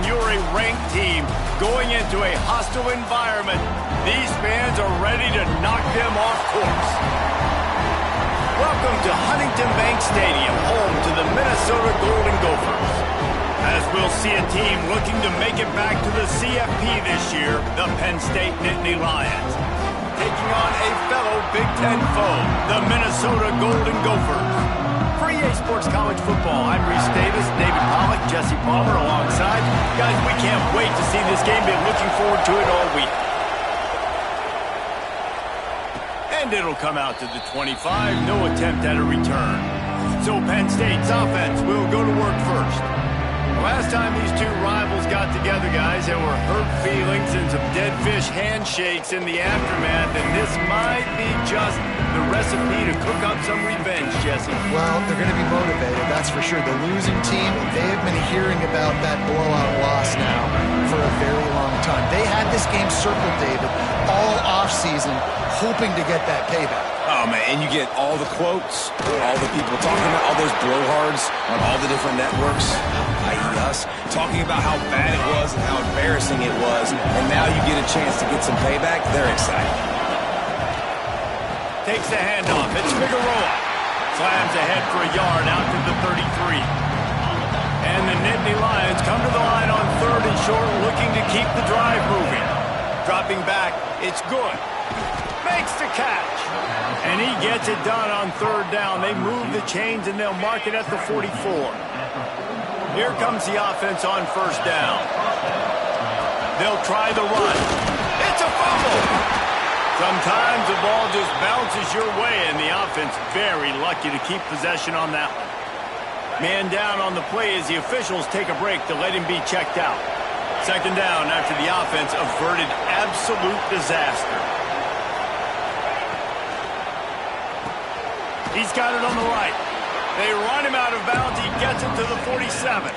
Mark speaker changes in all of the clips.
Speaker 1: when you're a ranked team going into a hostile environment, these fans are ready to knock them off course. Welcome to Huntington Bank Stadium, home to the Minnesota Golden Gophers. As we'll see a team looking to make it back to the CFP this year, the Penn State Nittany Lions. Taking on a fellow Big Ten foe, the Minnesota Golden Gophers. For EA Sports College Football, I'm Reese Davis, David Pollack, Jesse Palmer alongside. Guys, we can't wait to see this game. Been looking forward to it all week. And it'll come out to the 25, no attempt at a return. So Penn State's offense will go to work first. Last time these two rivals got together, guys, there were hurt feelings and some dead fish handshakes in the aftermath, and this might be just the recipe to cook up some revenge, Jesse.
Speaker 2: Well, they're going to be motivated, that's for sure. The losing team, they have been hearing about that blowout loss now for a very long time. They had this game circled, David, all offseason, hoping to get that payback.
Speaker 3: Oh, man, and you get all the quotes, all the people talking about all those blowhards on all the different networks, i.e. us, talking about how bad it was and how embarrassing it was, and now you get a chance to get some payback. They're excited.
Speaker 1: Takes the handoff. It's Figueroa. Slams ahead for a yard out to the 33. And the Nittany Lions come to the line on 3rd and short, looking to keep the drive moving. Dropping back, it's good. Makes the catch. And he gets it done on 3rd down. They move the chains and they'll mark it at the 44. Here comes the offense on 1st down. They'll try the run. It's a fumble. Sometimes the ball just bounces your way, and the offense very lucky to keep possession on that one. Man down on the play as the officials take a break to let him be checked out. 2nd down after the offense averted absolute disaster. He's got it on the right. They run him out of bounds. He gets it to the 47.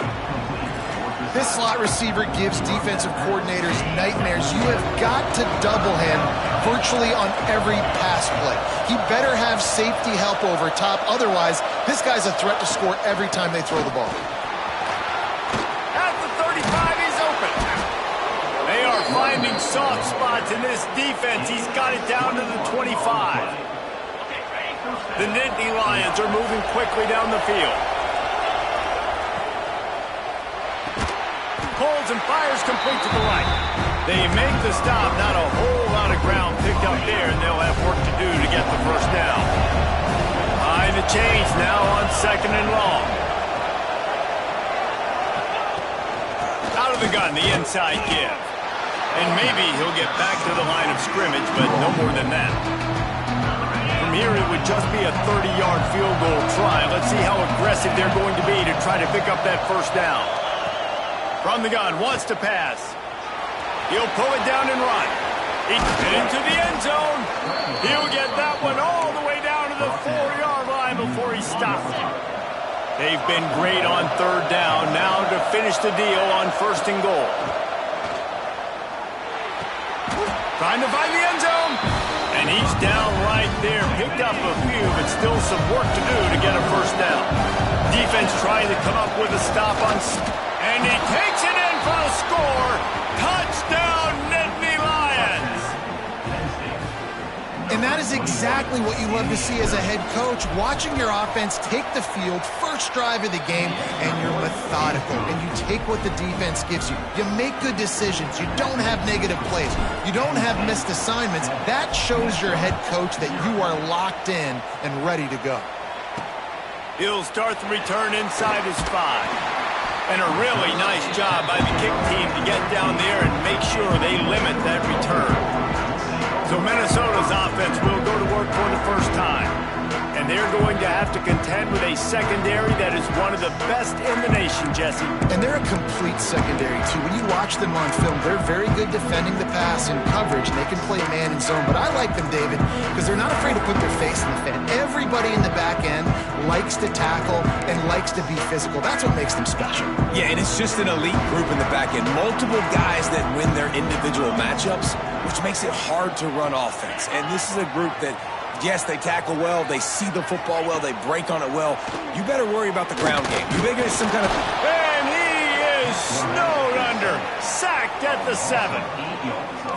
Speaker 2: This slot receiver gives defensive coordinators nightmares. You have got to double him virtually on every pass play. He better have safety help over top. Otherwise, this guy's a threat to score every time they throw the ball.
Speaker 1: At the 35, he's open. They are finding soft spots in this defense. He's got it down to the 25. The Nittany Lions are moving quickly down the field. Pulls and fires complete to the right. They make the stop. Not a whole lot of ground picked up there, and they'll have work to do to get the 1st down. Behind the chains now on 2nd and long. Out of the gun, the inside give. And maybe he'll get back to the line of scrimmage, but no more than that. Here it would just be a 30-yard field goal try. Let's see how aggressive they're going to be to try to pick up that 1st down. From the gun, wants to pass. He'll pull it down and run. He can get into the end zone. He'll get that one all the way down to the 4-yard line before he stops. They've been great on 3rd down. Now to finish the deal on 1st and goal. Trying to find the end zone. And he's down right there. Picked up a few, but still some work to do to get a 1st down. Defense trying to come up with a stop on... And he takes it in for the score. Touchdown, Nittany Lions.
Speaker 2: And that is exactly what you love to see as a head coach. Watching your offense take the field, first drive of the game, and you're methodical. And you take what the defense gives you. You make good decisions. You don't have negative plays. You don't have missed assignments. That shows your head coach that you are locked in and ready to go.
Speaker 1: He'll start the return inside his 5. And a really nice job by the kick team to get down there and make sure they limit that return. So Minnesota's offense will go to work for the 1st time. And they're going to have to contend with a secondary that is one of the best in the nation, Jesse.
Speaker 2: And they're a complete secondary, too. When you watch them on film, they're very good defending the pass and coverage, and they can play man and zone. But I like them, David, because they're not afraid to put their face in the fan. Everybody in the back end likes to tackle and likes to be physical. That's what makes them special.
Speaker 3: Yeah, and it's just an elite group in the back end. Multiple guys that win their individual matchups, which makes it hard to run offense. And this is a group that, yes, they tackle well, they see the football well, they break on it well. You better worry about the ground game. You better get some kind of...
Speaker 1: And he is snowed under. 7.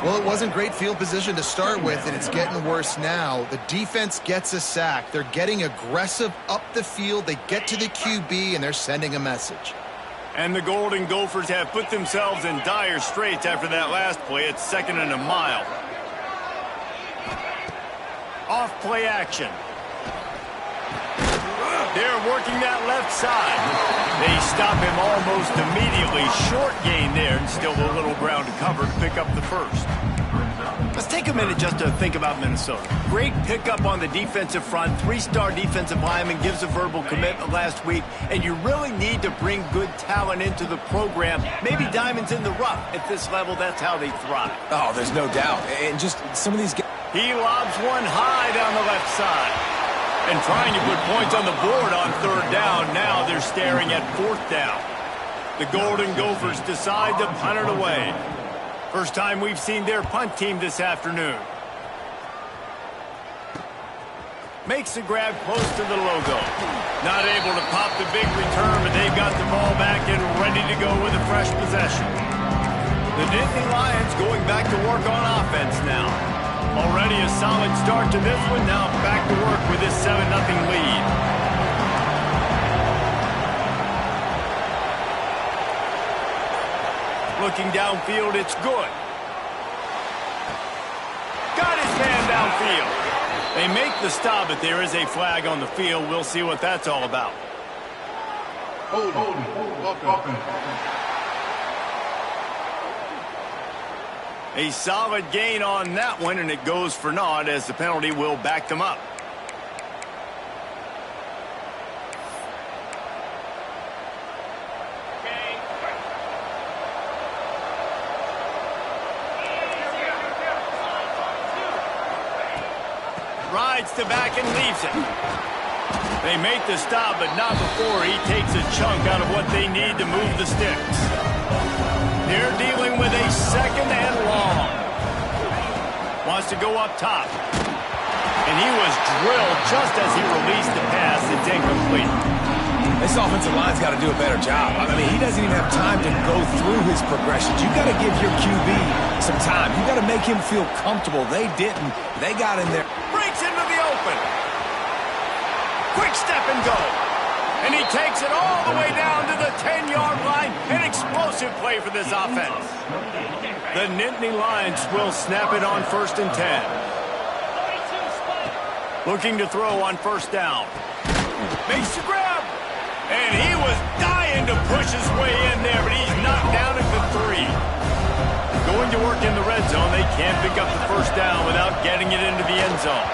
Speaker 2: Well, it wasn't great field position to start with, and it's getting worse now. The defense gets a sack. They're getting aggressive up the field. They get to the QB, and they're sending a message.
Speaker 1: And the Golden Gophers have put themselves in dire straits after that last play. It's 2nd and a mile. Off play action. They're working that left side. They stop him almost immediately. Short gain there, and still a little ground to cover to pick up the first. Let's take a minute just to think about Minnesota. Great pickup on the defensive front. 3-star defensive lineman gives a verbal commitment last week, and you really need to bring good talent into the program. Maybe diamonds in the rough. At this level, that's how they thrive.
Speaker 3: Oh, there's no doubt. And just some of these guys.
Speaker 1: He lobs one high down the left side. And trying to put points on the board on 3rd down. Now they're staring at 4th down. The Golden Gophers decide to punt it away. First time we've seen their punt team this afternoon. Makes the grab close to the logo. Not able to pop the big return, but they've got the ball back and ready to go with a fresh possession. The Nittany Lions going back to work on offense now. Already a solid start to this one. Now back to work with this 7-0 lead. Looking downfield, it's good. Got his man downfield. They make the stop, but there is a flag on the field. We'll see what that's all about.
Speaker 4: Welcome.
Speaker 1: A solid gain on that one, and it goes for naught as the penalty will back them up. Rides to back and leaves it. They make the stop, but not before he takes a chunk out of what they need to move the sticks. They're dealing with a 2nd and long. Wants to go up top. And he was drilled just as he released the pass. It's incomplete.
Speaker 3: This offensive line's got to do a better job. I mean, he doesn't even have time to go through his progressions. You got to give your QB some time. You got to make him feel comfortable. They didn't. They got in there.
Speaker 1: Breaks into the open. Quick step and go. And he takes it all the way down to the 10-yard line. An explosive play for this offense. The Nittany Lions will snap it on 1st and 10. Looking to throw on 1st down. Makes the grab. And he was dying to push his way in there, but he's knocked down at the 3. Going to work in the red zone. They can't pick up the 1st down without getting it into the end zone.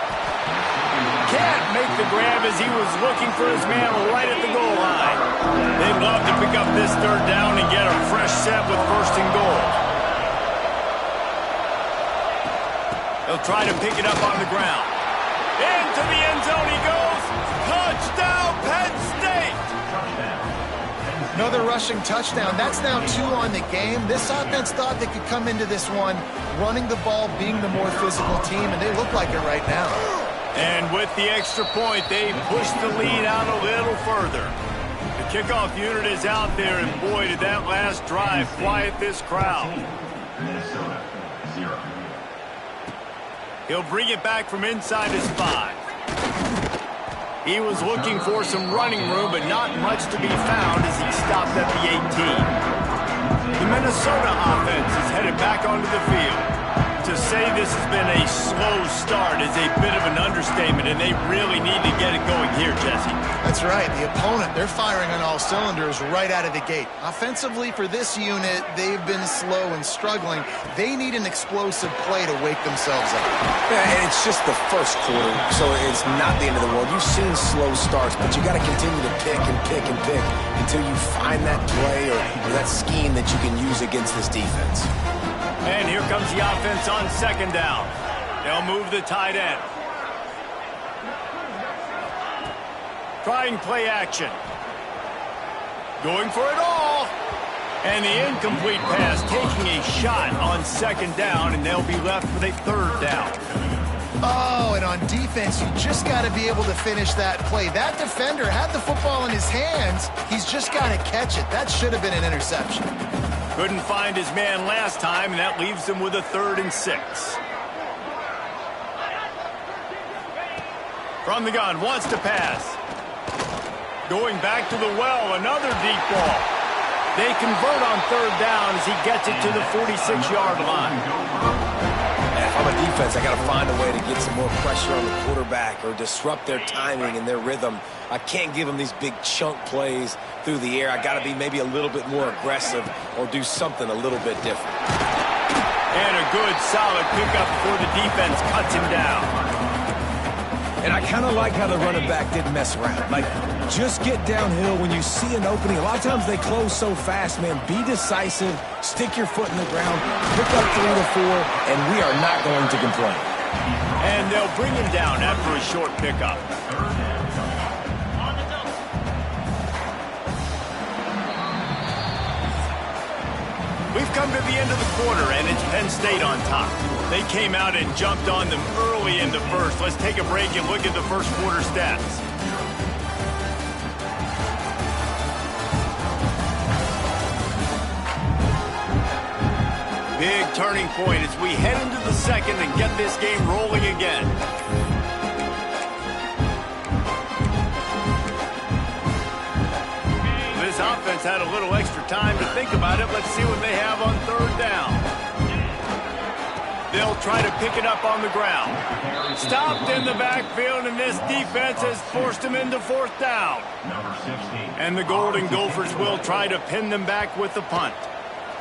Speaker 1: Can't make the grab as he was looking for his man right at the goal line. They'd love to pick up this 3rd down and get a fresh set with 1st and goal. They'll try to pick it up on the ground. Into the end zone he goes. Touchdown, Penn State!
Speaker 2: Another rushing touchdown. That's now 2 on the game. This offense thought they could come into this one running the ball, being the more physical team, and they look like it right now.
Speaker 1: And with the extra point, they push the lead out a little further. The kickoff unit is out there, and boy, did that last drive quiet this crowd. He'll bring it back from inside his 5. He was looking for some running room, but not much to be found as he stopped at the 18. The Minnesota offense is headed back onto the field. To say this has been a slow start is a bit of an understatement, and they really need to get it going here, Jesse.
Speaker 2: That's right. The opponent, they're firing on all cylinders right out of the gate. Offensively, for this unit, they've been slow and struggling. They need an explosive play to wake themselves up.
Speaker 3: Yeah, and it's just the first quarter, so it's not the end of the world. You've seen slow starts, but you got to continue to pick and pick and pick until you find that play or that scheme that you can use against this defense.
Speaker 1: And here comes the offense on 2nd down. They'll move the tight end. Trying play action. Going for it all. And the incomplete pass taking a shot on 2nd down, and they'll be left with a 3rd down.
Speaker 2: Oh, and on defense, you just got to be able to finish that play. That defender had the football in his hands. He's just got to catch it. That should have been an interception.
Speaker 1: Couldn't find his man last time, and that leaves him with a 3rd and 6. From the gun, wants to pass. Going back to the well, another deep ball. They convert on 3rd down as he gets it to the 46-yard line.
Speaker 3: And if I'm a defense, I got to find a way to get some more pressure on the quarterback or disrupt their timing and their rhythm. I can't give them these big chunk plays through the air. I got to be maybe a little bit more aggressive or do something a little bit different.
Speaker 1: And a good, solid pickup before the defense cuts him down.
Speaker 3: And I kind of like how the running back didn't mess around. Like, just get downhill when you see an opening. A lot of times they close so fast, man. Be decisive, stick your foot in the ground, pick up 3 to 4, and we are not going to complain.
Speaker 1: And they'll bring him down after a short pickup. We've come to the end of the quarter, and it's Penn State on top. They came out and jumped on them early in the first. Let's take a break and look at the first quarter stats. Big turning point as we head into the second and get this game rolling again. This offense had a little extra time to think about it. Let's see what they have on 3rd down. They'll try to pick it up on the ground. Stopped in the backfield, and this defense has forced them into 4th down. And the Golden Gophers will try to pin them back with the punt.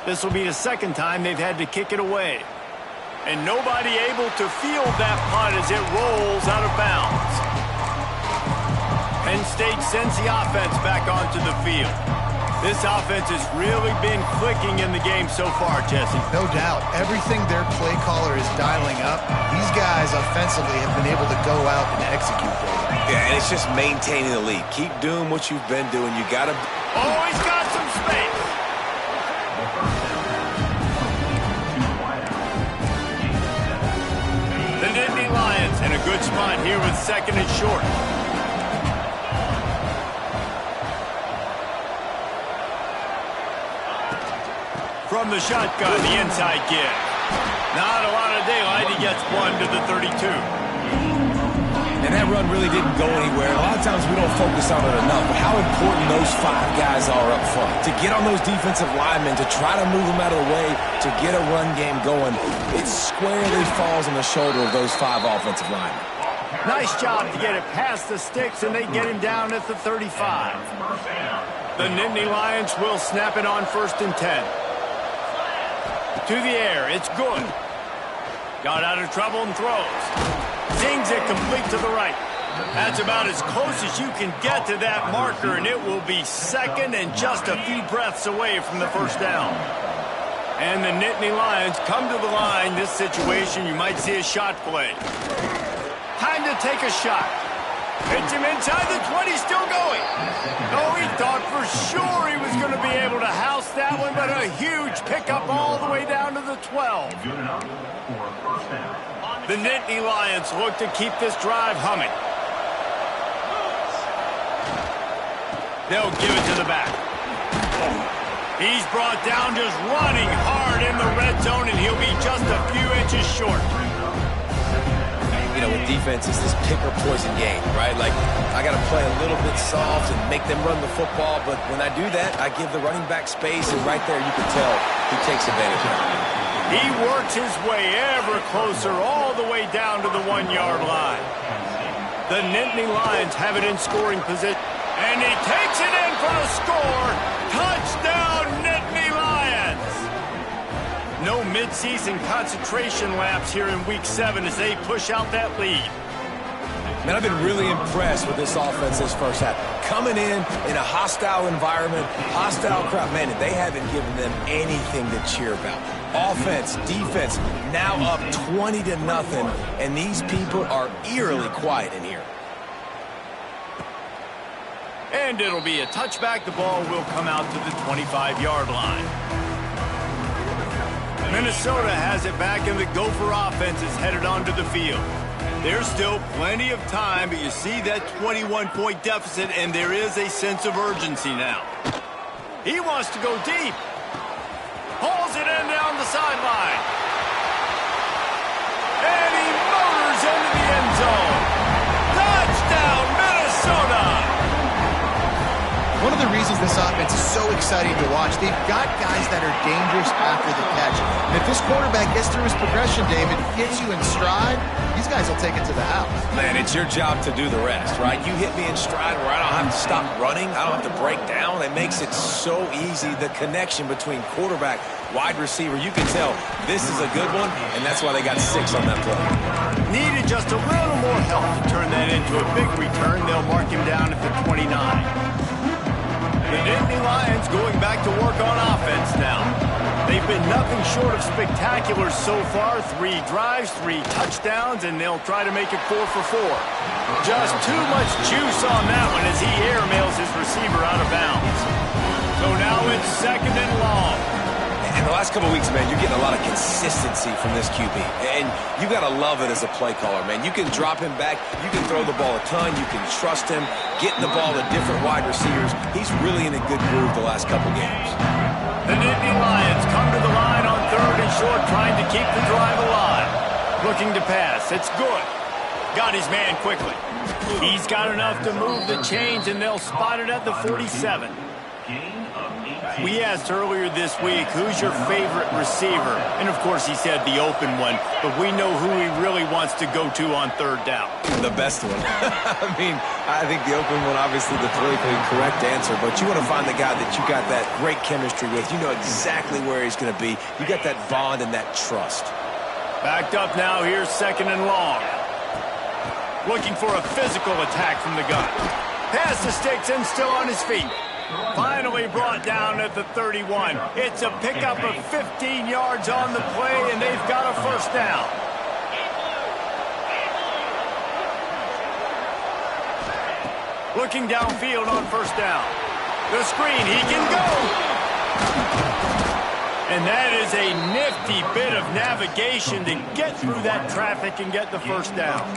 Speaker 1: This will be the 2nd time they've had to kick it away. And nobody able to field that punt as it rolls out of bounds. Penn State sends the offense back onto the field. This offense has really been clicking in the game so far, Jesse.
Speaker 2: No doubt. Everything their play caller is dialing up, these guys offensively have been able to go out and execute for them.
Speaker 3: Yeah, and it's just maintaining the lead. Keep doing what you've been doing. You got to...
Speaker 1: Oh, he's got some space. The Nittany Lions in a good spot here with 2nd and short. From the shotgun, the inside give. Not a lot of daylight. He gets 1 to the 32.
Speaker 3: And that run really didn't go anywhere. A lot of times we don't focus on it enough, but how important those 5 guys are up front. To get on those defensive linemen, to try to move them out of the way, to get a run game going, it squarely falls on the shoulder of those 5 offensive linemen.
Speaker 1: Nice job to get it past the sticks, and they get him down at the 35. The Nittany Lions will snap it on 1st and 10. To the air, it's good. Got out of trouble and throws. Zings it complete to the right. That's about as close as you can get to that marker, and it will be 2nd and just a few breaths away from the 1st down. And the Nittany Lions come to the line. This situation, you might see a shot play. Time to take a shot. Hits him inside the 20, still going. Oh, he thought for sure he was going to be able to house that one, but a huge pickup all the way down to the 12. The Nittany Lions look to keep this drive humming. They'll give it to the back. He's brought down just running hard in the red zone, and he'll be just a few inches short.
Speaker 3: You know, with defense, it's this pick or poison game, right? Like, I got to play a little bit soft and make them run the football, but when I do that, I give the running back space, and right there you can tell he takes advantage of it.
Speaker 1: He works his way ever closer all the way down to the 1-yard line. The Nittany Lions have it in scoring position, and he takes it in for the score. Touchdown, Nittany Lions! No midseason concentration laps here in Week 7 as they push out that lead.
Speaker 3: Man, I've been really impressed with this offense this first half. Coming in a hostile environment, hostile crowd, man, they haven't given them anything to cheer about. Offense, defense, now up 20-0, and these people are eerily quiet in here.
Speaker 1: And it'll be a touchback. The ball will come out to the 25-yard line. Minnesota has it back, and the Gopher offense is headed onto the field. There's still plenty of time, but you see that 21-point deficit, and there is a sense of urgency now. He wants to go deep. Pulls it in down the sideline. And he motors into the end zone. Touchdown, Minnesota!
Speaker 2: One of the reasons this offense is so exciting to watch, they've got guys that are dangerous after the catch. And if this quarterback gets through his progression, David, hits you in stride, these guys will take it to the house.
Speaker 3: Man, it's your job to do the rest, right? You hit me in stride where I don't have to stop running. I don't have to break down. It makes it so easy. The connection between quarterback, wide receiver, you can tell this is a good one, and that's why they got 6 on that play.
Speaker 1: Needed just a little more help to turn that into a big return. They'll mark him down at the 29. The Nittany Lions going back to work on offense now. They've been nothing short of spectacular so far. 3 drives, 3 touchdowns, and they'll try to make it 4 for 4. Just too much juice on that one as he airmails his receiver out of bounds. So now it's 2nd and long.
Speaker 3: In the last couple of weeks, man, you're getting a lot of consistency from this QB. And you got to love it as a play caller, man. You can drop him back. You can throw the ball a ton. You can trust him, getting the ball to different wide receivers. He's really in a good groove the last couple games.
Speaker 1: The Nittany Lions come to the line on 3rd and short, trying to keep the drive alive. Looking to pass. It's good. Got his man quickly. He's got enough to move the chains, and they'll spot it at the 47. We asked earlier this week, who's your favorite receiver? And, of course, he said the open one, but we know who he really wants to go to on 3rd down.
Speaker 3: The best one. I mean, I think the open one, obviously the politically correct answer, but you want to find the guy that you got that great chemistry with. You know exactly where he's going to be. You got that bond and that trust.
Speaker 1: Backed up now, here's 2nd and long. Looking for a physical attack from the gun. Pass to Sticks and still on his feet. Finally brought down at the 31. It's a pickup of 15 yards on the play, and they've got a 1st down. Looking downfield on 1st down. The screen, he can go. And that is a nifty bit of navigation to get through that traffic and get the 1st down.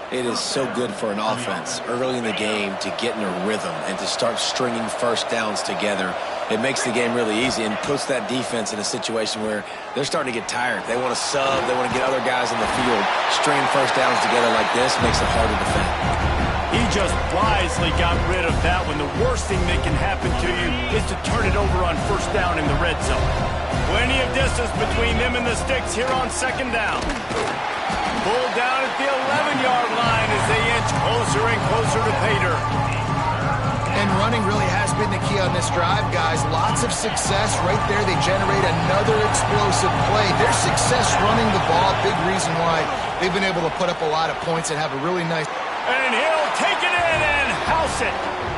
Speaker 3: It is so good for an offense early in the game to get in a rhythm and to start stringing 1st downs together. It makes the game really easy and puts that defense in a situation where they're starting to get tired. They want to sub. They want to get other guys in the field. Stringing 1st downs together like this makes it hard to defend.
Speaker 1: He just wisely got rid of that when the worst thing that can happen to you is to turn it over on 1st down in the red zone. Plenty of distance between them and the Sticks here on 2nd down. Pulled down at the 11-yard line as they inch closer and closer to pay dirt.
Speaker 2: And running really has been the key on this drive, guys. Lots of success right there. They generate another explosive play. Their success running the ball, big reason why they've been able to put up a lot of points and have a really nice...
Speaker 1: And he'll take it in and house it.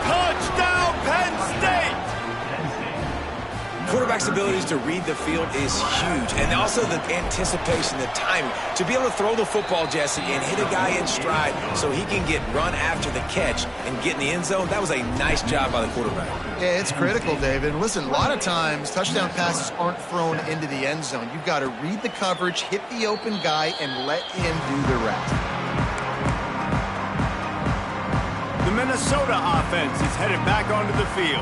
Speaker 1: Touchdown, Penn State!
Speaker 3: Quarterback's abilities to read the field is huge, and also the anticipation, the timing. To be able to throw the football, Jesse, and hit a guy in stride so he can get run after the catch and get in the end zone, that was a nice job by the quarterback.
Speaker 2: Yeah, it's critical, David. Listen, a lot of times touchdown passes aren't thrown into the end zone. You've got to read the coverage, hit the open guy, and let him do the rest.
Speaker 1: The Minnesota offense is headed back onto the field.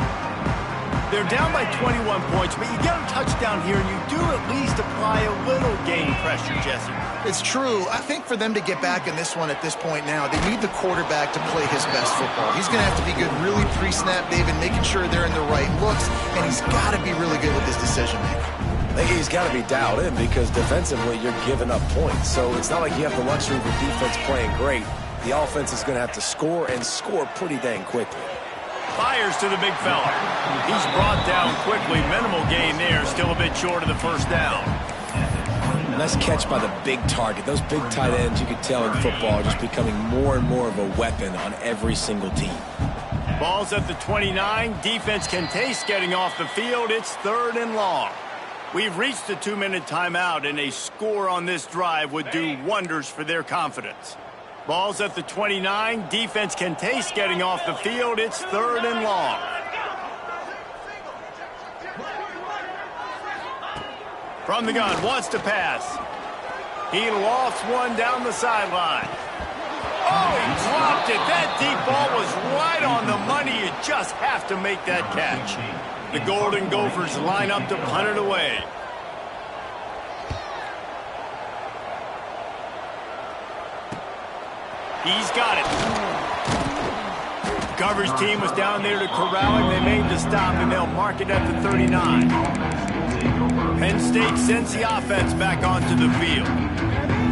Speaker 1: They're down by 21 points, but you get a touchdown here, and you do at least apply a little game pressure, Jesse.
Speaker 2: It's true. I think for them to get back in this one at this point now, they need the quarterback to play his best football. He's going to have to be good really pre-snap, David, making sure they're in the right looks, and he's got to be really good with his decision-making.
Speaker 3: I think he's got to be dialed in because defensively you're giving up points. So it's not like you have the luxury of the defense playing great. The offense is going to have to score and score pretty dang quickly.
Speaker 1: Fires to the big fella. He's brought down quickly. Minimal gain there. Still a bit short of the 1st down.
Speaker 3: Nice catch by the big target. Those big tight ends, you could tell in football, are just becoming more and more of a weapon on every single team.
Speaker 1: Ball's at the 29. Defense can taste getting off the field. It's 3rd and long. We've reached the 2-minute timeout, and a score on this drive would do wonders for their confidence. Ball's at the 29. Defense can taste getting off the field. It's 3rd and long. From the gun, wants to pass. He lofts one down the sideline. Oh, he dropped it. That deep ball was right on the money. You just have to make that catch. The Golden Gophers line up to punt it away. He's got it. Coverage team was down there to corral him. They made the stop, and they'll mark it at the 39. Penn State sends the offense back onto the field.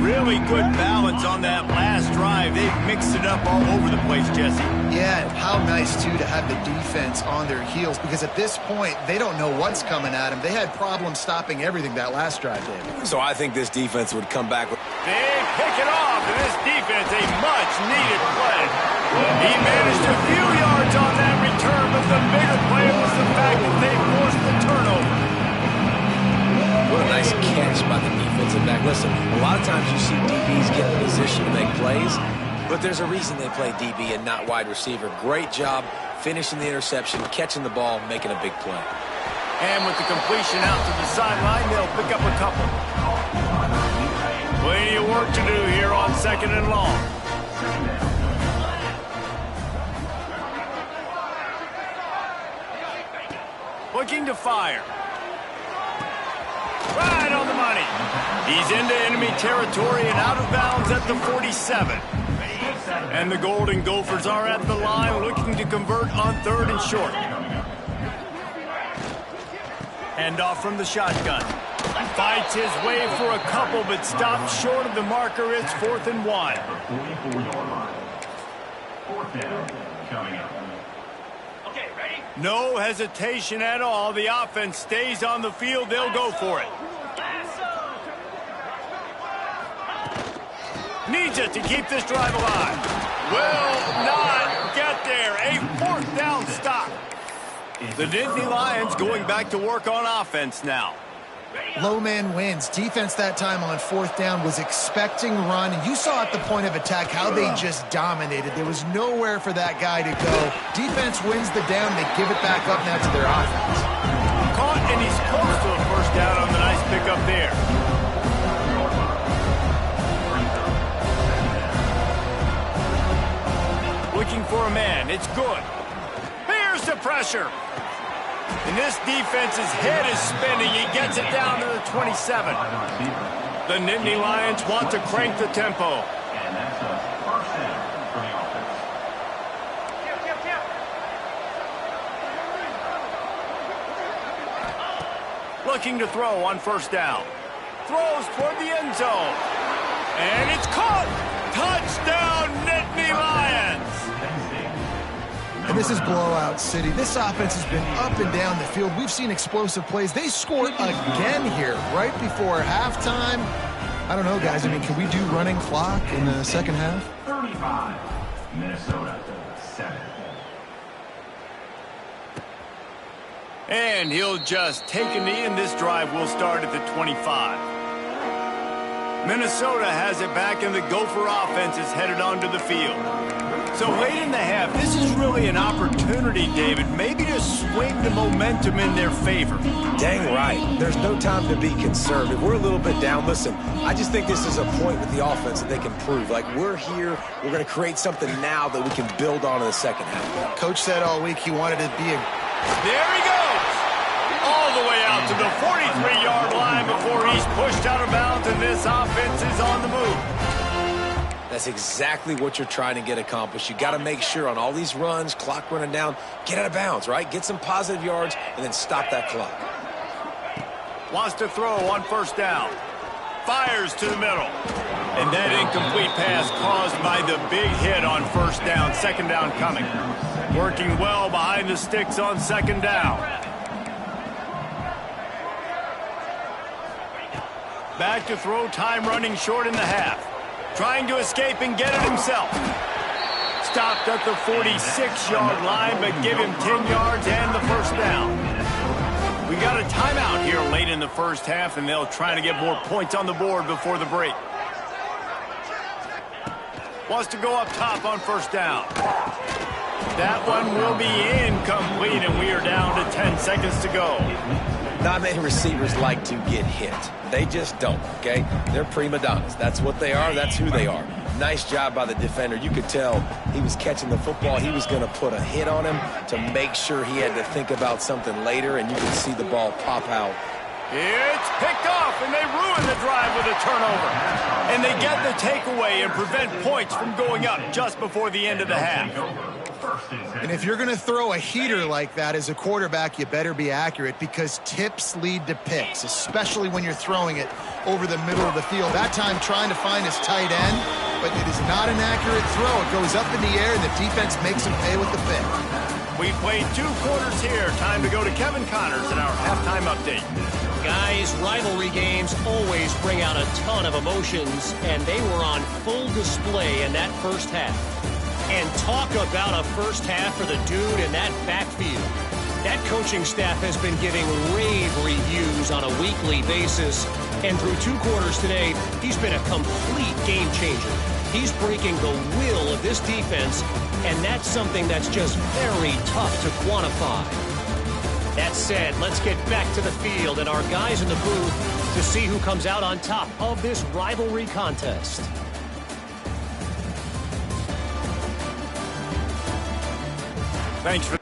Speaker 1: Really good balance on that last drive. They've mixed it up all over the place, Jesse.
Speaker 2: Yeah, and how nice, too, to have the defense on their heels, because at this point, they don't know what's coming at them. They had problems stopping everything that last drive, David.
Speaker 3: So I think this defense would come back with...
Speaker 1: They pick it off, and this defense, a much-needed play. He managed a few yards on that return, but the bigger play was the fact that they forced the turnover.
Speaker 3: What a nice catch by the defensive back. Listen, a lot of times you see DBs get in position to make plays, but there's a reason they play DB and not wide receiver. Great job finishing the interception, catching the ball, making a big play.
Speaker 1: And with the completion out to the sideline, they'll pick up a couple. Plenty of work to do here on 2nd and long. Looking to fire. Right on the money. He's into enemy territory and out of bounds at the 47. And the Golden Gophers are at the line looking to convert on 3rd and short. Handoff from the shotgun. Fights his way for a couple, but stops short of the marker. It's 4th and 1.
Speaker 4: 4th down coming up.
Speaker 1: Okay, ready? No hesitation at all. The offense stays on the field. They'll go for it. Needs it to keep this drive alive. Will not get there. A 4th down stop. The Nittany Lions going back to work on offense now.
Speaker 2: Low man wins. Defense that time on 4th down was expecting run, and you saw at the point of attack how they just dominated. There was nowhere for that guy to go. Defense wins the down. They give it back up now to their offense.
Speaker 1: Caught, and he's close to a 1st down on the nice pickup there. Looking for a man. It's good. Here's the pressure. And this defense's head is spinning. He gets it down to the 27. The Nittany Lions want to crank the tempo.
Speaker 4: And that's a 1st down for the offense.
Speaker 1: Looking to throw on 1st down. Throws toward the end zone. And it's caught. Touchdown, Nittany Lions.
Speaker 2: And this is blowout city. This offense has been up and down the field. We've seen explosive plays. They scored again here right before halftime. I don't know, guys. I mean, can we do running clock in the second half?
Speaker 4: 35, Minnesota 7.
Speaker 1: And he'll just take a knee, and this drive will start at the 25. Minnesota has it back, and the Gopher offense is headed onto the field. So late in the half, this is really an opportunity, David, maybe to swing the momentum in their favor.
Speaker 3: Dang right. There's no time to be conservative. We're a little bit down. Listen, I just think this is a point with the offense that they can prove. Like, we're here. We're going to create something now that we can build on in the second half.
Speaker 2: Coach said all week he wanted to be a...
Speaker 1: There he goes. All the way out to the 43-yard line before he's pushed out of bounds, and this offense is on the move.
Speaker 3: That's exactly what you're trying to get accomplished. You got to make sure on all these runs, clock running down, get out of bounds, right? Get some positive yards and then stop that clock.
Speaker 1: Wants to throw on 1st down. Fires to the middle. And that incomplete pass caused by the big hit on 1st down. 2nd down coming. Working well behind the sticks on 2nd down. Back to throw, time running short in the half. Trying to escape and get it himself. Stopped at the 46-yard line, but give him 10 yards and the 1st down. We got a timeout here late in the first half, and they'll try to get more points on the board before the break. Wants to go up top on 1st down. That one will be incomplete, and we are down to 10 seconds to go.
Speaker 3: Not many receivers like to get hit. They just don't, okay? They're prima donnas. That's what they are. That's who they are. Nice job by the defender. You could tell he was catching the football. He was going to put a hit on him to make sure he had to think about something later, and you could see the ball pop out.
Speaker 1: It's picked off, and they ruin the drive with a turnover. And they get the takeaway and prevent points from going up just before the end of the half.
Speaker 2: And if you're going to throw a heater like that as a quarterback, you better be accurate, because tips lead to picks, especially when you're throwing it over the middle of the field. That time trying to find his tight end, but it is not an accurate throw. It goes up in the air, and the defense makes him pay with the pick.
Speaker 1: We played 2 quarters here. Time to go to Kevin Connors in our halftime update.
Speaker 5: Guys, rivalry games always bring out a ton of emotions, and they were on full display in that first half. And talk about a first half for the dude in that backfield. That coaching staff has been giving rave reviews on a weekly basis, and through 2 quarters today, he's been a complete game changer. He's breaking the will of this defense, and that's something that's just very tough to quantify. That said, let's get back to the field and our guys in the booth to see who comes out on top of this rivalry contest.
Speaker 1: Thanks for...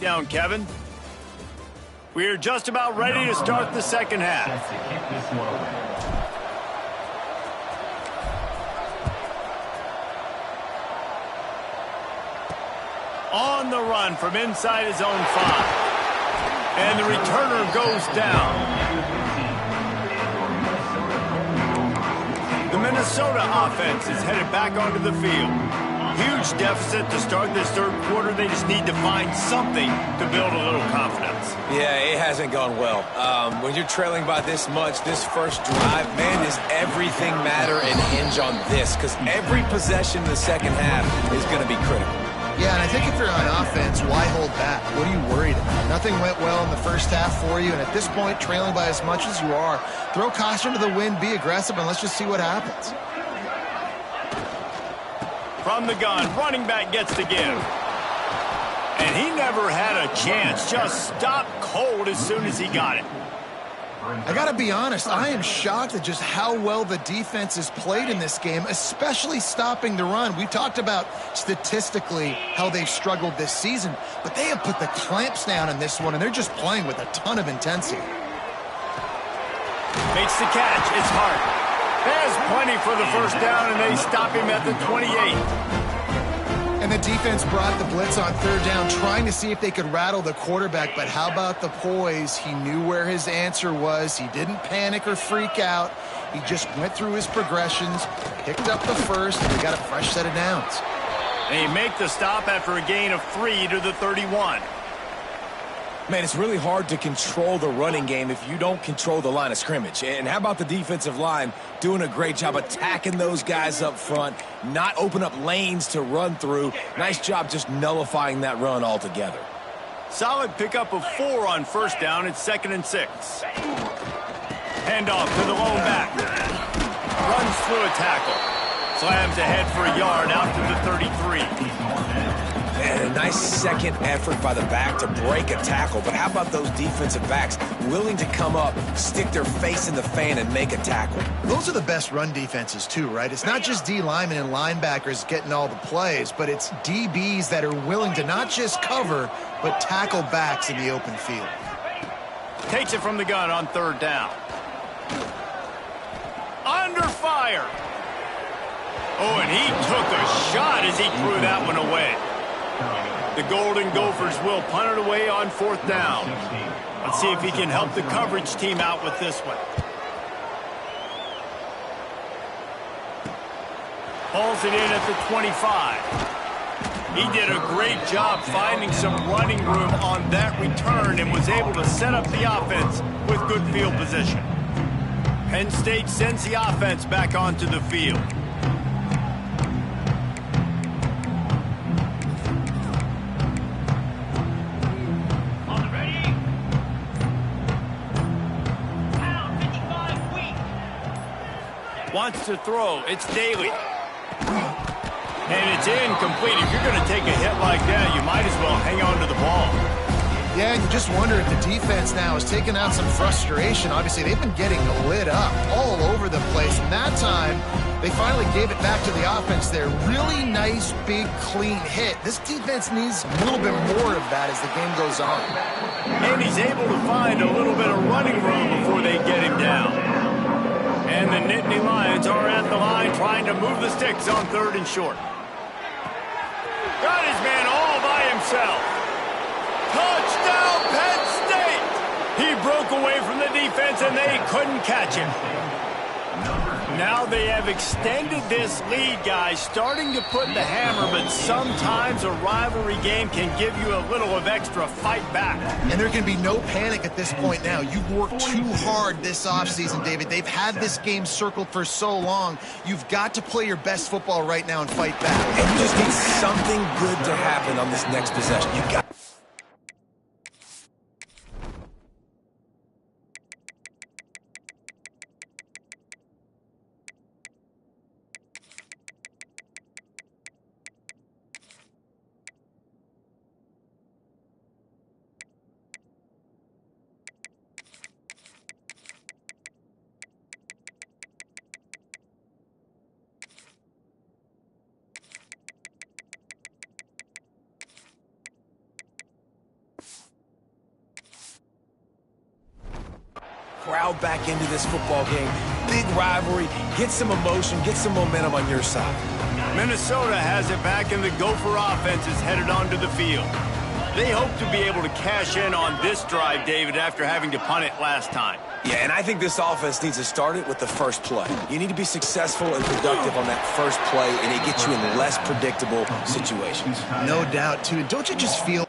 Speaker 1: Down, Kevin. We're just about ready to start the second half.
Speaker 4: Set to kick this one away.
Speaker 1: On the run from inside his own 5. And the returner goes down. The Minnesota offense is headed back onto the field. Huge deficit to start this third quarter. They just need to find something to build a little confidence.
Speaker 3: Yeah, it hasn't gone well. When you're trailing by this much, this first drive, man, does everything matter and hinge on this? Because every possession in the second half is going to be critical.
Speaker 2: Yeah, and I think if you're on offense, why hold back? What are you worried about? Nothing went well in the first half for you, and at this point, trailing by as much as you are, throw caution to the wind, be aggressive, and let's just see what happens.
Speaker 1: From the gun, running back gets the give. And he never had a chance, just stopped cold as soon as he got it.
Speaker 2: I got to be honest, I am shocked at just how well the defense has played in this game, especially stopping the run. We talked about statistically how they've struggled this season, but they have put the clamps down in this one, and they're just playing with a ton of intensity.
Speaker 1: Makes the catch. It's Hart. There's plenty for the first down, and they stop him at the 28.
Speaker 2: And the defense brought the blitz on third down, trying to see if they could rattle the quarterback. But how about the poise? He knew where his answer was. He didn't panic or freak out. He just went through his progressions, picked up the first, and they got a fresh set of downs.
Speaker 1: They make the stop after a gain of 3 to the 31.
Speaker 3: Man, it's really hard to control the running game if you don't control the line of scrimmage. And how about the defensive line doing a great job attacking those guys up front, not open up lanes to run through. Nice job just nullifying that run altogether.
Speaker 1: Solid pickup of 4 on first down. It's 2nd and 6. Handoff to the lone back. Runs through a tackle. Slams ahead for a yard out to the 33.
Speaker 3: And a nice second effort by the back to break a tackle. But how about those defensive backs willing to come up, stick their face in the fan, and make a tackle?
Speaker 2: Those are the best run defenses too, right? It's not just D linemen and linebackers getting all the plays, but it's DBs that are willing to not just cover, but tackle backs in the open field.
Speaker 1: Takes it from the gun on third down. Under fire. Oh, and he took a shot as he threw that one away. The Golden Gophers will punt it away on fourth down. Let's see if he can help the coverage team out with this one. Pulls it in at the 25. He did a great job finding some running room on that return and was able to set up the offense with good field position. Penn State sends the offense back onto the field. Wants to throw. It's Daly. And it's incomplete. If you're going to take a hit like that, you might as well hang on to the ball.
Speaker 2: Yeah, you just wonder if the defense now is taking out some frustration. Obviously, they've been getting lit up all over the place. And that time, they finally gave it back to the offense there. Really nice, big, clean hit. This defense needs a little bit more of that as the game goes on.
Speaker 1: And he's able to find a little bit of running room before they get him down. And the Nittany Lions are at the line trying to move the sticks on third and short. Got his man all by himself. Touchdown, Penn State! He broke away from the defense and they couldn't catch him. Now they have extended this lead, guys, starting to put the hammer, but sometimes a rivalry game can give you a little of extra fight back.
Speaker 2: And there can be no panic at this point now. You've worked too hard this offseason, David. They've had this game circled for so long. You've got to play your best football right now and fight back.
Speaker 3: And you just need something good to happen on this next possession. You got crowd back into this football game. Big rivalry. Get some emotion, get some momentum on your side.
Speaker 1: Minnesota has it back, and the Gopher offense is headed onto the field. They hope to be able to cash in on this drive, David, after having to punt it last time.
Speaker 3: Yeah, and I think this offense needs to start it with the first play. You need to be successful and productive on that first play, and it gets you in less predictable situations.
Speaker 2: No doubt, too. And don't you just feel...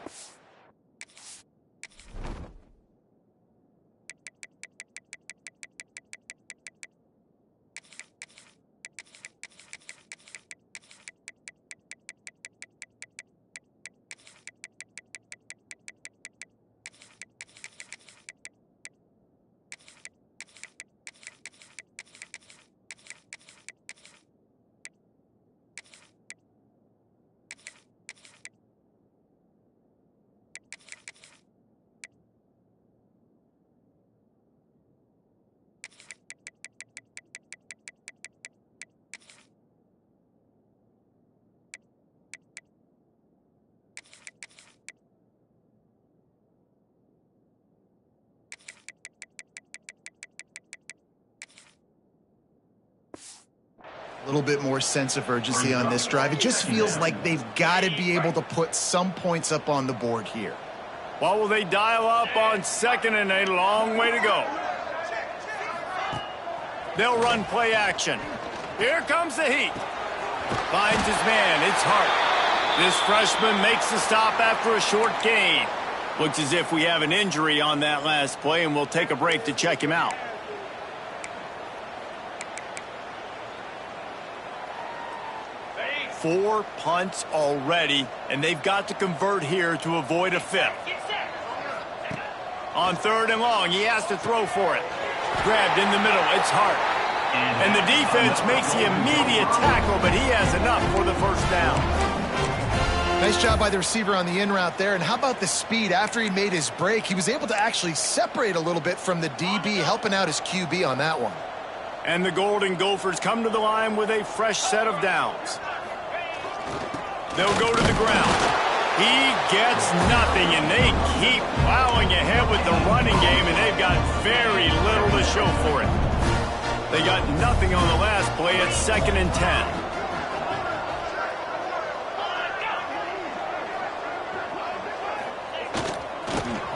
Speaker 2: A little bit more sense of urgency on this drive. It just feels like they've got to be able to put some points up on the board here.
Speaker 1: What will they dial up on second and a long way to go? They'll run play action. Here comes the heat. Finds his man. It's Hart. This freshman makes the stop after a short gain. Looks as if we have an injury on that last play, and we'll take a break to check him out. Four punts already, and they've got to convert here to avoid a fifth. On third and long, he has to throw for it. Grabbed in the middle, it's Hart. And the defense makes the immediate tackle, but he has enough for the first down.
Speaker 2: Nice job by the receiver on the in route there. And how about the speed? After he made his break, he was able to actually separate a little bit from the DB, helping out his QB on that one.
Speaker 1: And the Golden Gophers come to the line with a fresh set of downs. They'll go to the ground. He gets nothing, and they keep plowing ahead with the running game, and they've got very little to show for it. They got nothing on the last play at 2nd and 10.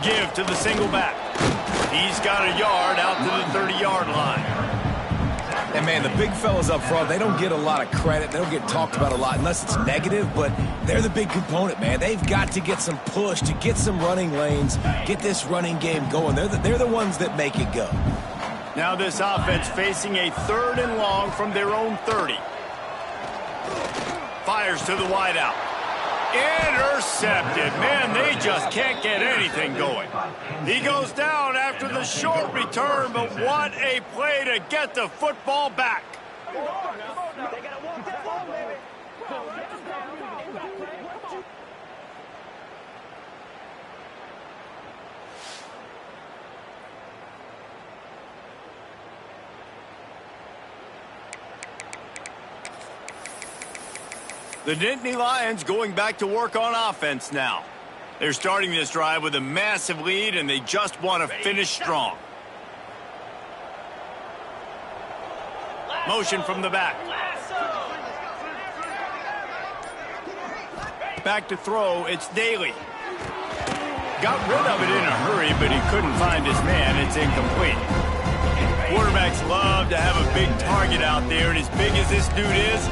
Speaker 1: Give to the single back. He's got a yard out to the 30-yard line.
Speaker 3: And, man, the big fellas up front, they don't get a lot of credit. They don't get talked about a lot unless it's negative, but they're the big component, man. They've got to get some push, to get some running lanes, get this running game going. They're the ones that make it go.
Speaker 1: Now this offense facing a 3rd and long from their own 30. Fires to the wideout. Intercepted. Man, they just can't get anything going. He goes down after the short return, but what a play to get the football back. The Nittany Lions going back to work on offense now. They're starting this drive with a massive lead, and they just want to finish strong. Motion from the back. Back to throw, it's Daly. Got rid of it in a hurry, but he couldn't find his man. It's incomplete. Quarterbacks love to have a big target out there, and as big as this dude is,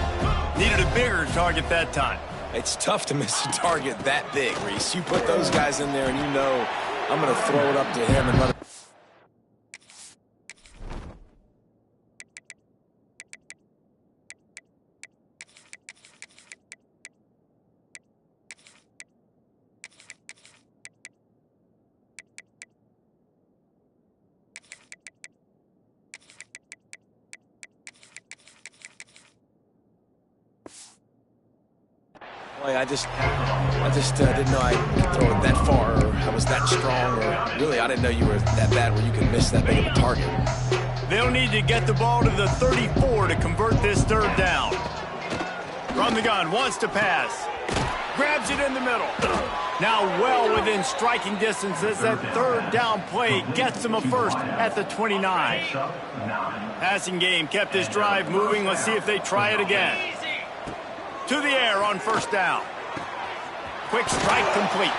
Speaker 1: needed a bigger target that time.
Speaker 3: It's tough to miss a target that big, Reese. You put those guys in there and you know I'm going to throw it up to him and let him. I just didn't know I could throw it that far, or I was that strong, or really I didn't know you were that bad where you could miss that big of a target.
Speaker 1: They'll need to get the ball to the 34 to convert this 3rd down. From the gun, wants to pass. Grabs it in the middle. Now well within striking distance as that third down play gets them a first at the 29. Passing game kept this drive moving. Let's see if they try it again. To the air on first down. Quick strike complete.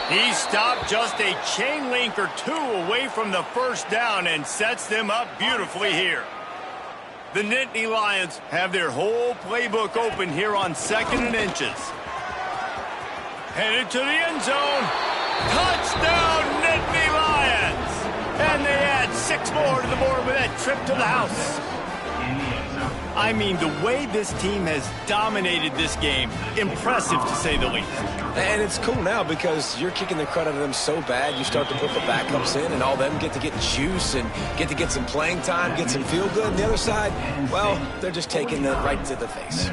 Speaker 1: He stopped just a chain link or two away from the first down and sets them up beautifully here. The Nittany Lions have their whole playbook open here on 2nd and inches. Headed to the end zone. Touchdown, Nittany Lions! And they add 6 more to the board with that trip to the house. I mean, the way this team has dominated this game, impressive to say the least.
Speaker 3: And it's cool now because you're kicking the crud out of them so bad, you start to put the backups in, and all them get to get juice and get to get some playing time, get some feel good. And the other side, well, they're just taking it right to the face.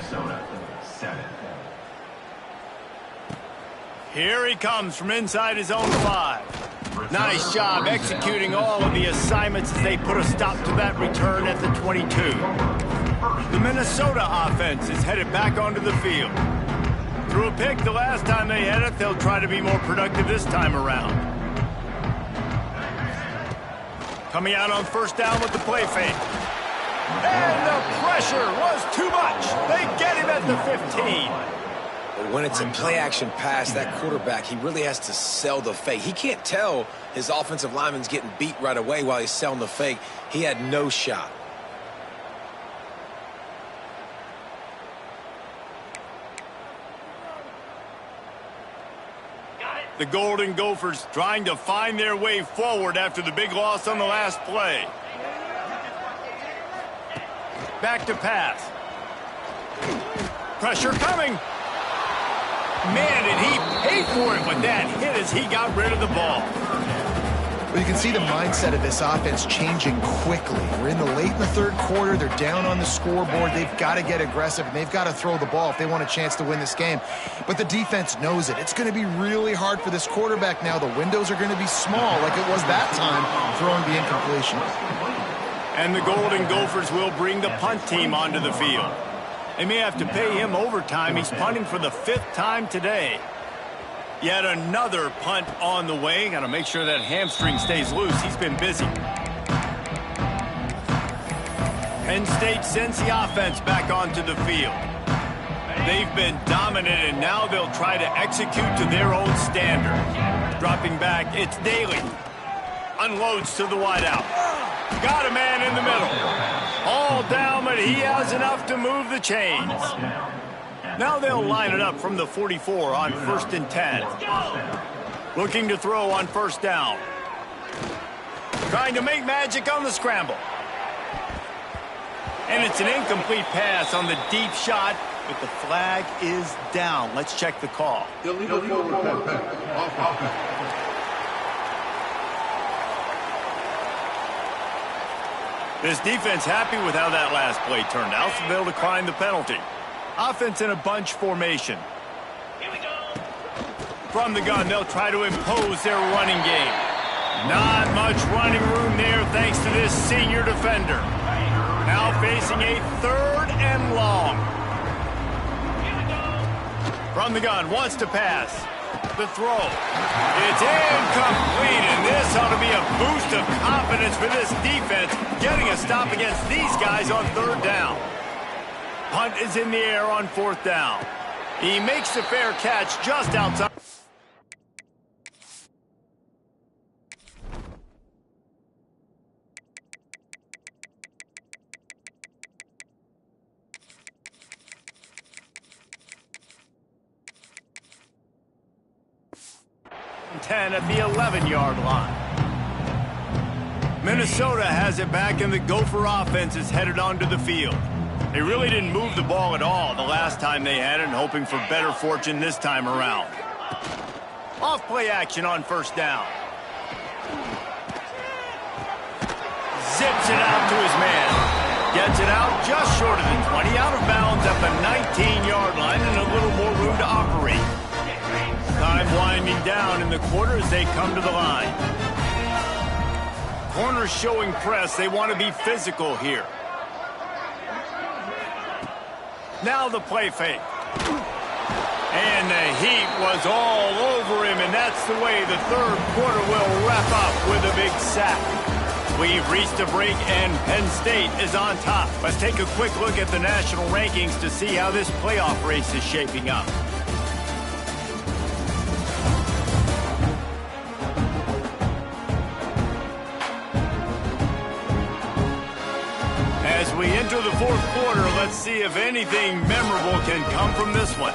Speaker 1: Here he comes from inside his own 5. Nice job executing all of the assignments as they put a stop to that return at the 22. The Minnesota offense is headed back onto the field. Threw a pick the last time they had it. They'll try to be more productive this time around. Coming out on first down with the play fake. And the pressure was too much. They get him at the 15.
Speaker 3: But when it's a play-action pass, that quarterback, he really has to sell the fake. He can't tell his offensive lineman's getting beat right away while he's selling the fake. He had no shot.
Speaker 1: The Golden Gophers trying to find their way forward after the big loss on the last play. Back to pass. Pressure coming. Man, did he pay for it with that hit as he got rid of the ball.
Speaker 2: Well, you can see the mindset of this offense changing quickly. We're in the late in the 3rd quarter. They're down on the scoreboard. They've got to get aggressive, and they've got to throw the ball if they want a chance to win this game. But the defense knows it. It's going to be really hard for this quarterback now. The windows are going to be small like it was that time throwing the incompletion.
Speaker 1: And the Golden Gophers will bring the punt team onto the field. They may have to pay him overtime. He's punting for the 5th time today. Yet another punt on the way. Got to make sure that hamstring stays loose. He's been busy. Penn State sends the offense back onto the field. They've been dominant, and now they'll try to execute to their own standard. Dropping back, it's Daly. Unloads to the wideout. Got a man in the middle. All down, but he has enough to move the chains. Now they'll line it up from the 44 on 1st and 10. Looking to throw on first down. Trying to make magic on the scramble. And it's an incomplete pass on the deep shot, but the flag is down. Let's check the call.
Speaker 6: Illegal forward pass.
Speaker 1: This defense happy with how that last play turned out, so they'll decline the penalty. Offense in a bunch formation. Here we go. From the gun, they'll try to impose their running game. Not much running room there thanks to this senior defender. Now facing a 3rd and long. Here we go. From the gun, wants to pass. The throw. It's incomplete, and this ought to be a boost of confidence for this defense, getting a stop against these guys on 3rd down. Punt is in the air on 4th down. He makes the fair catch just outside. At the 11-yard line. Minnesota has it back, and the Gopher offense is headed onto the field. They really didn't move the ball at all the last time they had it, and hoping for better fortune this time around. Off play action on first down. Zips it out to his man. Gets it out just short of the 20, out of bounds at the 19-yard line, and a little more room to operate. Time winding down in the quarter as they come to the line. Corners showing press. They want to be physical here. Now the play fake. And the heat was all over him, and that's the way the third quarter will wrap up with a big sack. We've reached a break, and Penn State is on top. Let's take a quick look at the national rankings to see how this playoff race is shaping up. As we enter the fourth quarter, let's see if anything memorable can come from this one.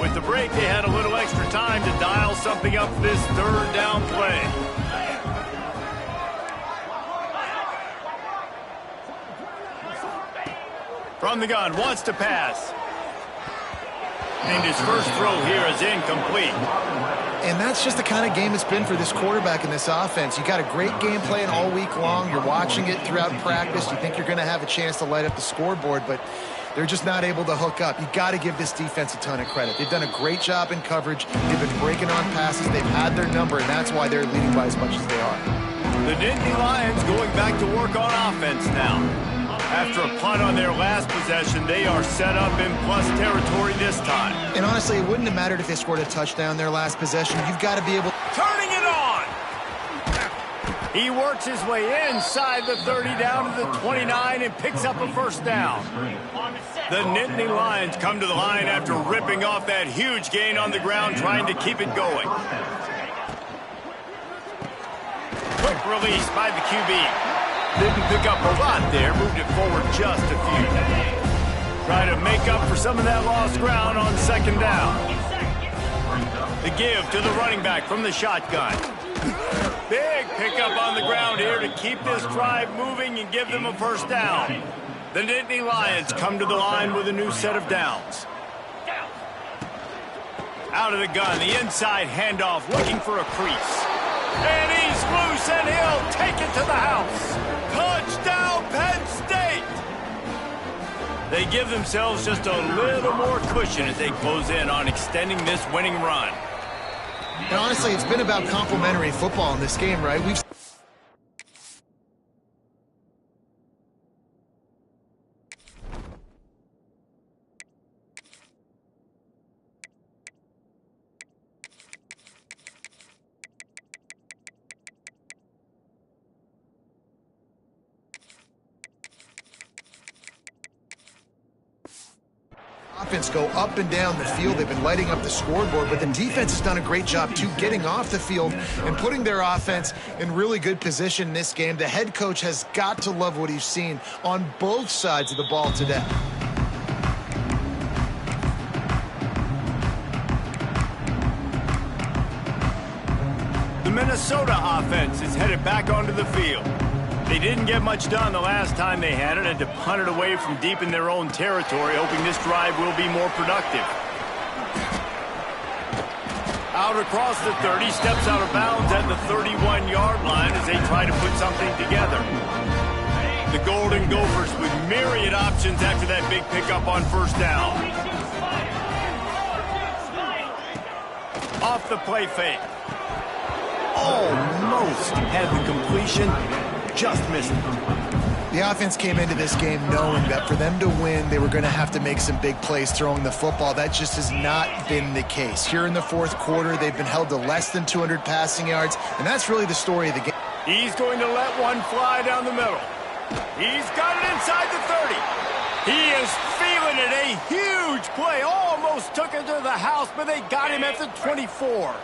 Speaker 1: With the break, they had a little extra time to dial something up for this third down play. From the gun, wants to pass. And his first throw here is incomplete.
Speaker 2: And that's just the kind of game it's been for this quarterback in this offense. You got a great game plan all week long. You're watching it throughout practice. You think you're going to have a chance to light up the scoreboard, but they're just not able to hook up. You got to give this defense a ton of credit. They've done a great job in coverage. They've been breaking on passes. They've had their number, and that's why they're leading by as much as they are.
Speaker 1: The Nittany Lions going back to work on offense now. After a punt on their last possession, they are set up in plus territory this time.
Speaker 2: And honestly, it wouldn't have mattered if they scored a touchdown their last possession. You've got to be able...
Speaker 1: Turning it on! He works his way inside the 30 down to the 29 and picks up a first down. The Nittany Lions come to the line after ripping off that huge gain on the ground, trying to keep it going. Quick release by the QB. Didn't pick up a lot there, moved it forward just a few. Try to make up for some of that lost ground on second down. The give to the running back from the shotgun. Big pickup on the ground here to keep this drive moving and give them a first down. The Nittany Lions come to the line with a new set of downs. Out of the gun, the inside handoff, looking for a crease. And he's loose, and he'll take it to the house. Touchdown, Penn State! They give themselves just a little more cushion as they close in on extending this winning run.
Speaker 2: And honestly, it's been about complementary football in this game, right? We've... offense go up and down the field. They've been lighting up the scoreboard, but the defense has done a great job, too, getting off the field and putting their offense in really good position in this game. The head coach has got to love what he's seen on both sides of the ball today.
Speaker 1: The Minnesota offense is headed back onto the field. They didn't get much done the last time they had it, and to punt it away from deep in their own territory, hoping this drive will be more productive. Out across the 30, steps out of bounds at the 31-yard line as they try to put something together. The Golden Gophers with myriad options after that big pickup on first down. Off the play fake. Almost had the completion. Just missed it.
Speaker 2: The offense came into this game knowing that for them to win, they were going to have to make some big plays throwing the football. That just has not been the case. Here in the fourth quarter, they've been held to less than 200 passing yards, and that's really the story of the game.
Speaker 1: He's going to let one fly down the middle. He's got it inside the 30. He is feeling it. A huge play. Almost took it to the house, but they got him at the 24.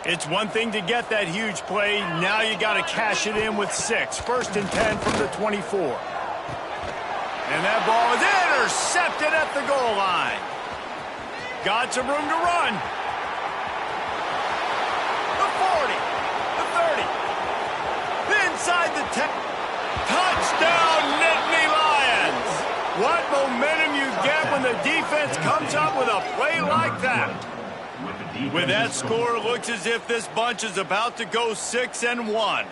Speaker 1: It's one thing to get that huge play. Now you got to cash it in with 6. First and 10 from the 24. And that ball is intercepted at the goal line. Got some room to run. The 40. The 30. Inside the 10. Touchdown, Nittany Lions. What momentum you get when the defense comes up with a play like that. With that score, it looks as if this bunch is about to go 6-1.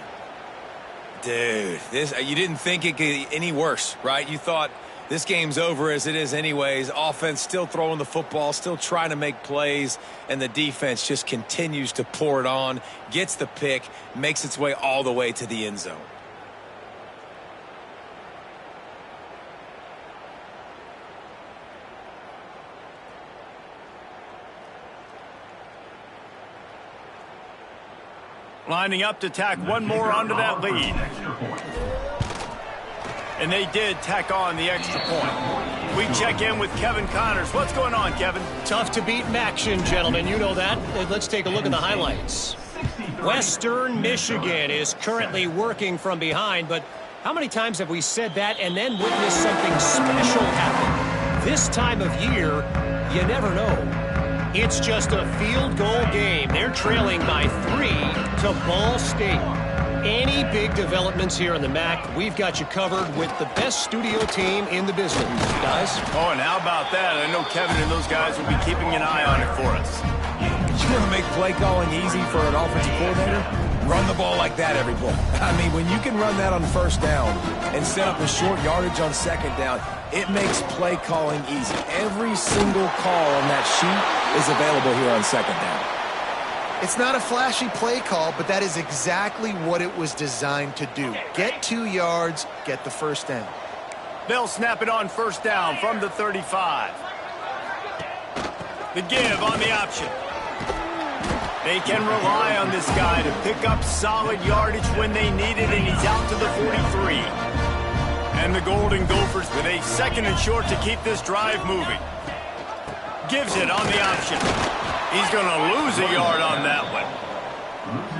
Speaker 3: Dude, you didn't think it could get any worse, right? You thought This game's over as it is anyways. Offense still throwing the football, still trying to make plays, and the defense just continues to pour it on, gets the pick, makes its way all the way to the end zone.
Speaker 1: Lining up to tack one more onto that lead. And they did tack on the extra point. We check in with Kevin Connors. What's going on, Kevin?
Speaker 5: Tough to beat Maction, gentlemen. You know that. Let's take a look at the highlights. Western Michigan is currently working from behind, but how many times have we said that and then witnessed something special happen? This time of year, you never know. It's just a field goal game. They're trailing by 3 to Ball State. Any big developments here in the MAC, we've got you covered with the best studio team in the business, guys.
Speaker 1: Oh, and how about that? I know Kevin and those guys will be keeping an eye on it for us.
Speaker 3: You want to make play calling easy for an offensive coordinator? Run the ball like that every play. I mean, when you can run that on first down and set up a short yardage on second down, it makes play calling easy. Every single call on that sheet is available here on second down.
Speaker 2: It's not a flashy play call, but that is exactly what it was designed to do. Get 2 yards, get the first down.
Speaker 1: They'll snap it on first down from the 35. The give on the option. They can rely on this guy to pick up solid yardage when they need it, and he's out to the 43. And the Golden Gophers with a second and short to keep this drive moving. Gives it on the option. He's going to lose a yard on that one.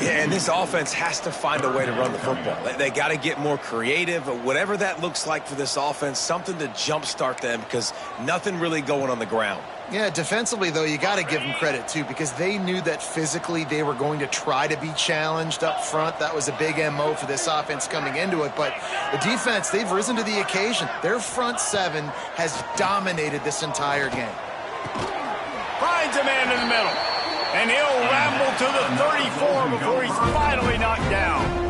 Speaker 3: Yeah, and this offense has to find a way to run the football. They got to get more creative, whatever that looks like for this offense, something to jumpstart them because nothing really going on the ground.
Speaker 2: Yeah, defensively, though, you got to give them credit, too, because they knew that physically they were going to try to be challenged up front. That was a big MO for this offense coming into it. But the defense, they've risen to the occasion. Their front seven has dominated this entire game.
Speaker 1: Finds a man in the middle. And he'll ramble to the 34 before he's finally knocked down.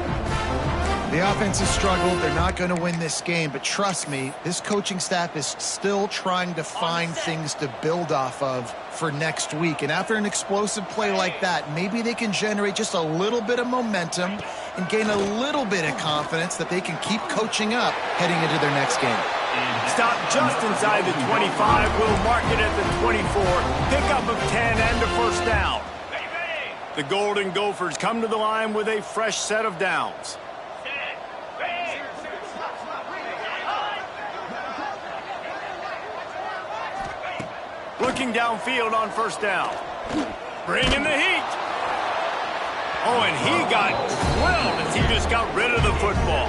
Speaker 2: The offense has struggled. They're not going to win this game, but trust me, this coaching staff is still trying to find things to build off of for next week. And after an explosive play like that, maybe they can generate just a little bit of momentum and gain a little bit of confidence that they can keep coaching up heading into their next game.
Speaker 1: Stop just inside the 25. We'll mark it at the 24. Pickup of 10 and a first down. The Golden Gophers come to the line with a fresh set of downs. Looking downfield on first down. Bringing the heat. Oh, and he got drilled as he just got rid of the football.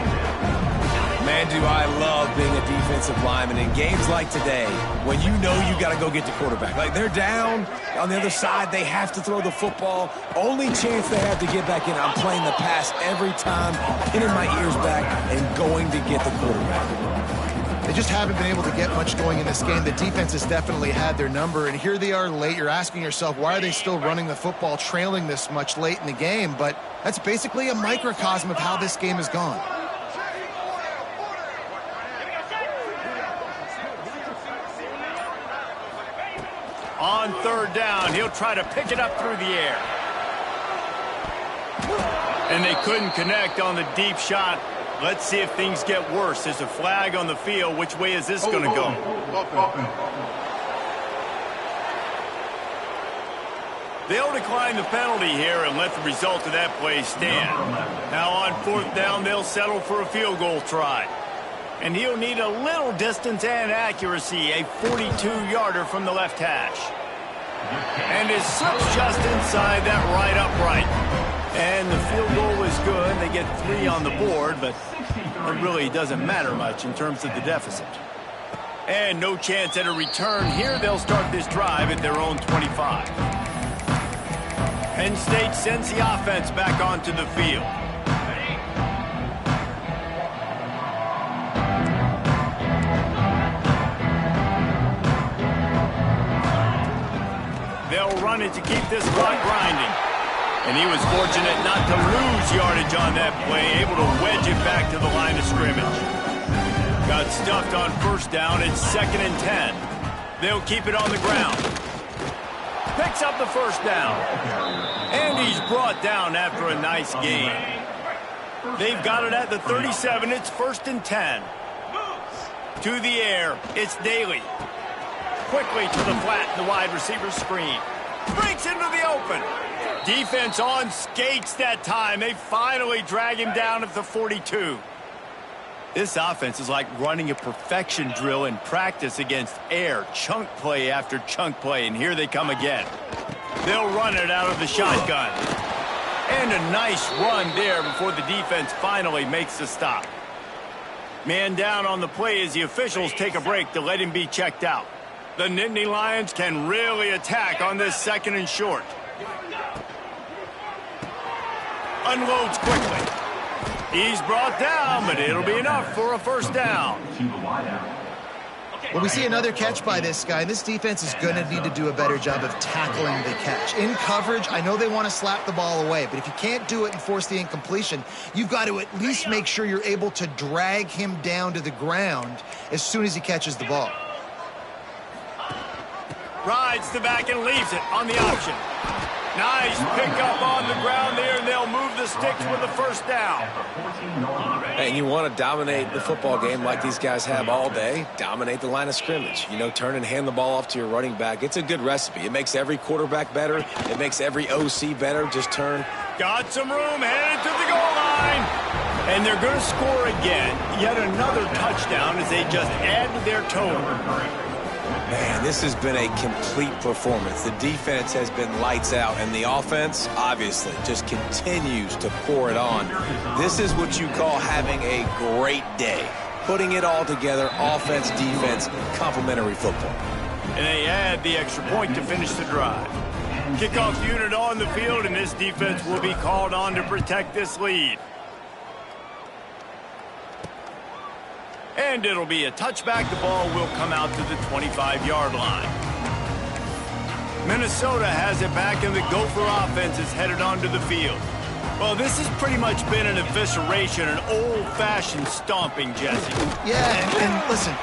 Speaker 3: Man, do I love being a defensive lineman in games like today when you know you got to go get the quarterback. Like, they're down on the other side. They have to throw the football. Only chance they have to get back in. I'm playing the pass every time, pinning my ears back and going to get the quarterback.
Speaker 2: They just haven't been able to get much going in this game. The defense has definitely had their number, and here they are late. You're asking yourself, why are they still running the football trailing this much late in the game? But that's basically a microcosm of how this game has gone.
Speaker 1: On third down, he'll try to pick it up through the air. And they couldn't connect on the deep shot. Let's see if things get worse. There's a flag on the field. Which way is this going to go? They'll decline the penalty here and let the result of that play stand. Now on fourth down, they'll settle for a field goal try. And he'll need a little distance and accuracy, a 42-yarder from the left hash. And it slips just inside that right upright. And the field goal is good. They get 3 on the board, but it really doesn't matter much in terms of the deficit. And no chance at a return here. They'll start this drive at their own 25. Penn State sends the offense back onto the field. They'll run it to keep this clock grinding. And he was fortunate not to lose yardage on that play, able to wedge it back to the line of scrimmage. Got stuffed on first down. It's 2nd and 10. They'll keep it on the ground. Picks up the first down. And he's brought down after a nice gain. They've got it at the 37. It's 1st and 10. To the air. It's Daly. Quickly to the flat, the wide receiver screen. Breaks into the open. Defense on skates that time. They finally drag him down at the 42. This offense is like running a perfection drill in practice against air. Chunk play after chunk play, and here they come again. They'll run it out of the shotgun. And a nice run there before the defense finally makes the stop. Man down on the play as the officials take a break to let him be checked out. The Nittany Lions can really attack on this 2nd and short. Unloads quickly. He's brought down, but it'll be enough for a first down.
Speaker 2: Well, we see another catch by this guy. This defense is going to need to do a better job of tackling the catch. In coverage, I know they want to slap the ball away, but if you can't do it and force the incompletion, you've got to at least make sure you're able to drag him down to the ground as soon as he catches the ball.
Speaker 1: Rides the back and leaves it on the option. Nice pickup on the ground there, and they'll move the sticks with the first down.
Speaker 3: And you want to dominate the football game like these guys have all day. Dominate the line of scrimmage. You know, turn and hand the ball off to your running back. It's a good recipe. It makes every quarterback better. It makes every OC better. Just turn.
Speaker 1: Got some room, headed to the goal line. And they're going to score again. Yet another touchdown as they just add to their total.
Speaker 3: Man, this has been a complete performance. The defense has been lights out, and the offense, obviously, just continues to pour it on. This is what you call having a great day. Putting it all together, offense, defense, complementary football.
Speaker 1: And they add the extra point to finish the drive. Kickoff unit on the field, and this defense will be called on to protect this lead. And it'll be a touchback. The ball will come out to the 25-yard line. Minnesota has it back, and the Gopher offense is headed onto the field. Well, this has pretty much been an evisceration, an old-fashioned stomping, Jesse.
Speaker 2: Yeah, and listen,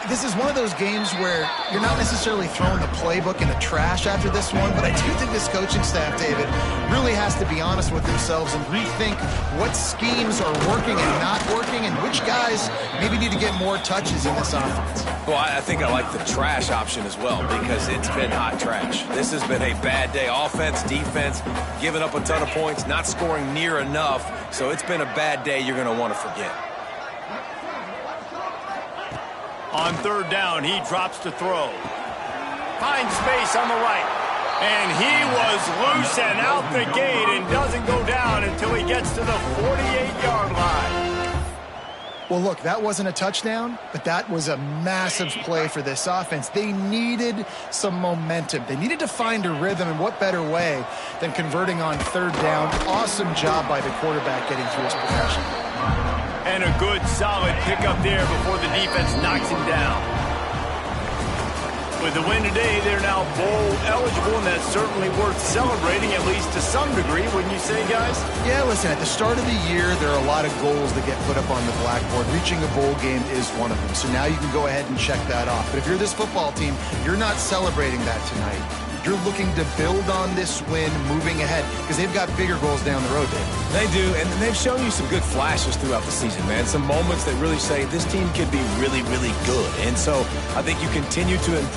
Speaker 2: this is one of those games where you're not necessarily throwing the playbook in the trash after this one, but I do think this coaching staff, David, really has to be honest with themselves and rethink what schemes are working and not working and which guys maybe need to get more touches in this offense.
Speaker 3: Well, I think I like the trash option as well because it's been hot trash. This has been a bad day. Offense, defense, giving up a ton of points, not scoring near enough. So it's been a bad day you're going to want to forget.
Speaker 1: On 3rd down, he drops to throw. Finds space on the right. And he was loose and out the gate and doesn't go down until he gets to the 48-yard line.
Speaker 2: Well, look, that wasn't a touchdown, but that was a massive play for this offense. They needed some momentum. They needed to find a rhythm, and what better way than converting on 3rd down. Awesome job by the quarterback getting through his progression.
Speaker 1: And a good, solid pickup there before the defense knocks him down. With the win today, they're now bowl eligible, and that's certainly worth celebrating, at least to some degree, wouldn't you say, guys?
Speaker 2: Yeah, listen, at the start of the year, there are a lot of goals that get put up on the blackboard. Reaching a bowl game is one of them, so now you can go ahead and check that off. But if you're this football team, you're not celebrating that tonight. You're looking to build on this win moving ahead because they've got bigger goals down the road, Dave.
Speaker 3: They do, and they've shown you some good flashes throughout the season, man. Some moments that really say this team could be really, really good. And so I think you continue to improve.